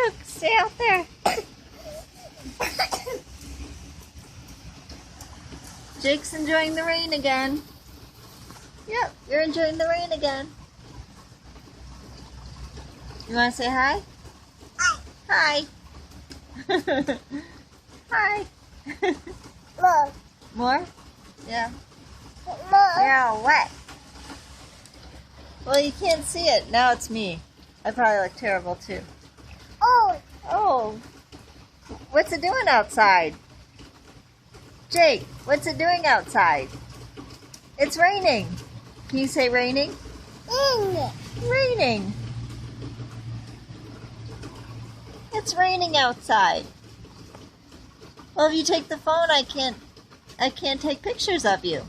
Luke, stay out there. Jake's enjoying the rain again. Yep, you're enjoying the rain again. You want to say hi? Hi. Hi. More. More? Yeah. More. You're all wet. Well, you can't see it. Now it's me. I probably look terrible too. Oh. Oh. What's it doing outside? Jake, what's it doing outside? It's raining. Can you say raining? Raining. It's raining outside. Well, if you take the phone, I can't take pictures of you.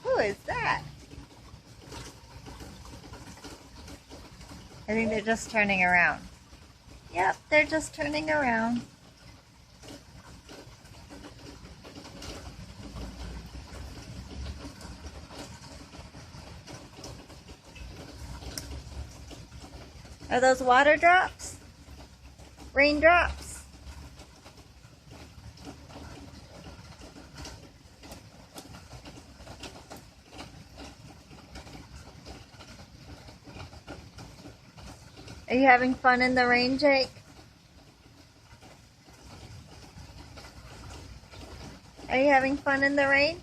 Who is that? I think they're just turning around. Yep, they're just turning around. Are those water drops? Raindrops? Are you having fun in the rain, Jake? Are you having fun in the rain?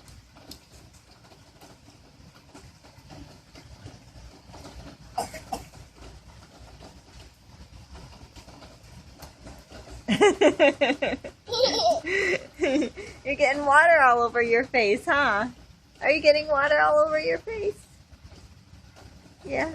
You're getting water all over your face, huh? Are you getting water all over your face? Yeah.